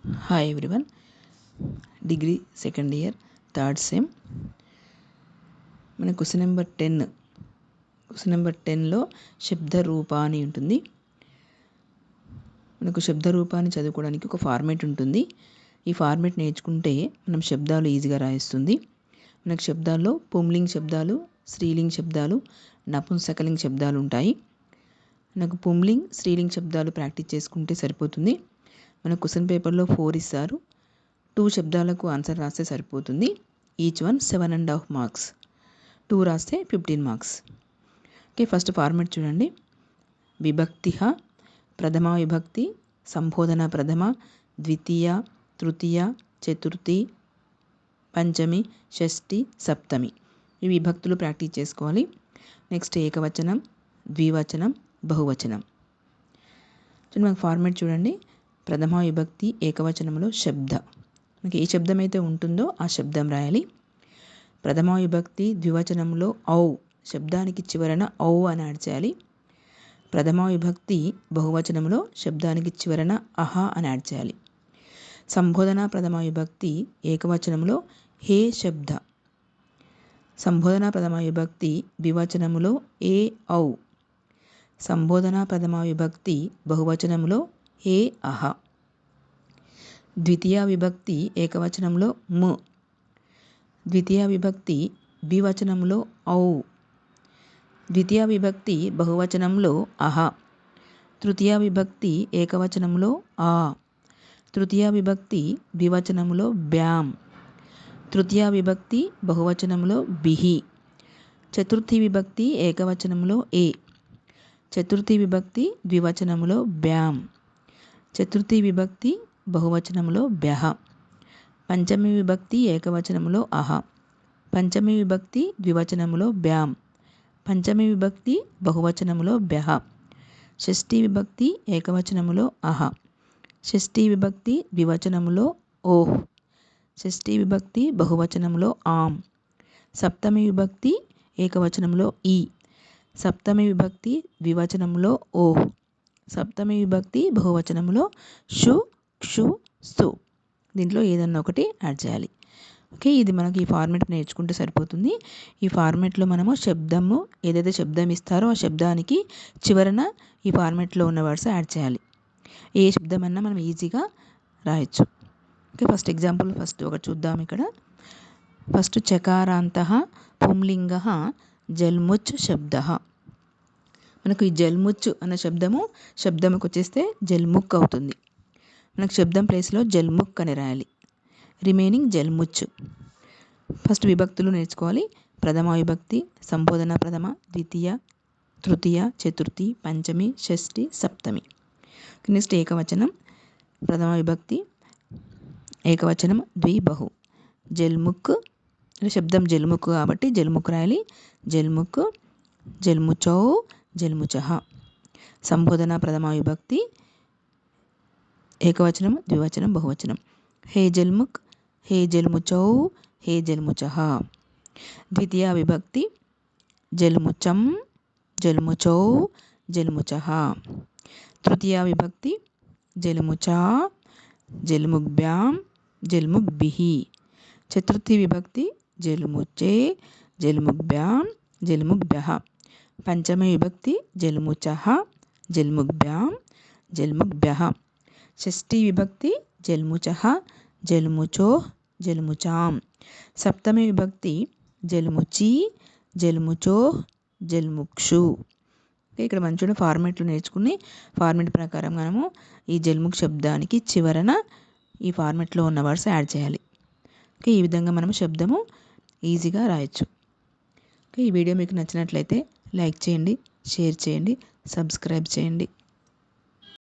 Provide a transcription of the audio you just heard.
Hi everyone, degree second year third sem. మన question number 10లో శబ్ద రూపాన్ని ఉంటుంది. మనకు శబ్ద రూపాన్ని చదువుకోవడానికి ఒక ఫార్మేట్ ఉంటుంది. ఈ ఫార్మేట్ నేర్చుకుంటే మనం శబ్దాలు ఈజీగా రాయిస్తుంది. మనకు శబ్దాల్లో పుంలింగ్ శబ్దాలు, స్త్రీలింగ్ శబ్దాలు, నపుంసకలింగ్ శబ్దాలు ఉంటాయి. మనకు పుంలింగ్, స్త్రీలింగ్ శబ్దాలు ప్రాక్టీస్ చేసుకుంటే సరిపోతుంది. మన క్వశ్చన్ పేపర్లో 4 ఇస్తారు. 2 శబ్దాలకు ఆన్సర్ రాస్తే సరిపోతుంది. Each one 7.5 marks. 2 రాస్తే 15 మార్క్స్. ఓకే, ఫస్ట్ ఫార్మేట్ చూడండి. విభక్తిః ప్రథమా విభక్తి, సంబోధన ప్రథమ, ద్వితీయ, తృతీయ, చతుర్థి, పంచమి, షష్ఠి, సప్తమి. ఈ విభక్తులు ప్రాక్టీస్ చేసుకోవాలి. నెక్స్ట్ ఏకవచనం, ద్వివచనం, బహువచనం. మనకు ఫార్మేట్ చూడండి. ప్రథమా విభక్తి ఏకవచనంలో శబ్ద, మనకి ఏ శబ్దం అయితే ఉంటుందో ఆ శబ్దం రాయాలి. ప్రథమా విభక్తి ద్వివచనంలో ఔ శబ్దానికి చివరన ఔ అని యాడ్ చేయాలి. ప్రథమా విభక్తి బహువచనంలో శబ్దానికి చివరన అహ అని యాడ్ చేయాలి. సంబోధన ప్రథమా విభక్తి ఏకవచనంలో హే శబ్ద, సంబోధన ప్రథమా విభక్తి ద్వివచనంలో ఏ ఔ, సంబోధన ప్రథమా విభక్తి బహువచనంలో హే అహ. ద్వితీయ విభక్తి ఏకవచనంలో ము, ద్వితీయ విభక్తి ద్వివచనంలో ఔ, ద్వితీయ విభక్తి బహువచనంలో అహ. తృతీయ విభక్తి ఏకవచనంలో ఆ, తృతీయ విభక్తి ద్వివచనంలో బ్యాం, తృతీయ విభక్తి బహువచనంలో బిహి. చతుర్థి విభక్తి ఏకవచనంలో ఏ, చతుర్థి విభక్తి ద్వివచనంలో బ్యాం, చతుర్థి విభక్తి బహువచనంలో బ్యహ. పంచమి విభక్తి ఏకవచనంలో అహ, పంచమి విభక్తి ద్వివచనంలో బ్యాం, పంచమి విభక్తి బహువచనంలో బ్యహ. షష్ఠి విభక్తి ఏకవచనంలో అహ, షష్ఠి విభక్తి ద్వివచనంలో ఓహ్, షష్ఠి విభక్తి బహువచనంలో ఆం. సప్తమి విభక్తి ఏకవచనంలో ఈ, సప్తమి విభక్తి ద్వివచనంలో ఓహ్, సప్తమి విభక్తి బహువచనంలో షు, క్షు, సు. దీంట్లో ఏదన్నా ఒకటి యాడ్ చేయాలి. ఓకే, ఇది మనకి ఈ ఫార్మేట్ నేర్చుకుంటే సరిపోతుంది. ఈ ఫార్మేట్లో మనము శబ్దము ఏదైతే శబ్దం ఇస్తారో ఆ శబ్దానికి చివరన ఈ ఫార్మేట్లో ఉన్న వర్డ్స్ యాడ్ చేయాలి. ఏ శబ్దం అన్నా మనం ఈజీగా రాయొచ్చు. ఓకే, ఫస్ట్ ఎగ్జాంపుల్ ఒకటి చూద్దాం. ఇక్కడ ఫస్ట్ చకారాంతః పుంలింగః జల్ముచ్ శబ్దః. మనకు ఈ జల్ముచ్ అన్న శబ్దముకు వచ్చేస్తే జల్ముక్ అవుతుంది. మనకు శబ్దం ప్లేస్లో జల్ముక్ అని రాయాలి. రిమైనింగ్ జల్ముచ్. ఫస్ట్ విభక్తులు నేర్చుకోవాలి. ప్రథమ విభక్తి, సంబోధన ప్రథమ, ద్వితీయ, తృతీయ, చతుర్థి, పంచమి, షష్ఠి, సప్తమి. నెక్స్ట్ ఏకవచనం. ప్రథమ విభక్తి ఏకవచనం ద్వి, బహు. జల్ముక్, శబ్దం జల్ముక్ కాబట్టి జల్ముక్ రాయాలి. జల్ముక్, జల్ముచౌ, జల్ముచః. సంబోధన ప్రథమ విభక్తి ఏకవచనం, ద్వివచనం, బహువచనం. హే జల్ముక్, హే జల్ముచౌ, హే జల్ముచః. ద్వితీయ విభక్తి జల్ముచం, జల్ముచౌ, జల్ముచః. తృతీయ విభక్తి జల్ముచా, జల్ముగ్బ్యాం, జల్ముగ్భిః. చతుర్థి విభక్తి జల్ముచే, జల్ముగ్బ్యాం, జల్ముగ్భ్యః. పంచమి విభక్తి జల్ముచః, జల్ముగ్బ్యాం, జల్ముగ్భ్యః. షష్ఠి విభక్తి జల్ముచః, జల్ముచోః, జల్ముచాం. సప్తమి విభక్తి జల్ముచి, జల్ముచోః, జల్ముక్షు. ఇక్కడ మంచిగా ఫార్మేట్లు నేర్చుకుని ఫార్మేట్ ప్రకారం మనము ఈ జల్ముక్ శబ్దానికి చివరన ఈ ఫార్మేట్లో ఉన్న వర్డ్స్ యాడ్ చేయాలి. ఓకే, ఈ విధంగా మనం శబ్దము ఈజీగా రాయొచ్చు. ఓకే, ఈ వీడియో మీకు నచ్చినట్లయితే లైక్ చేయండి, షేర్ చేయండి, సబ్స్క్రైబ్ చేయండి.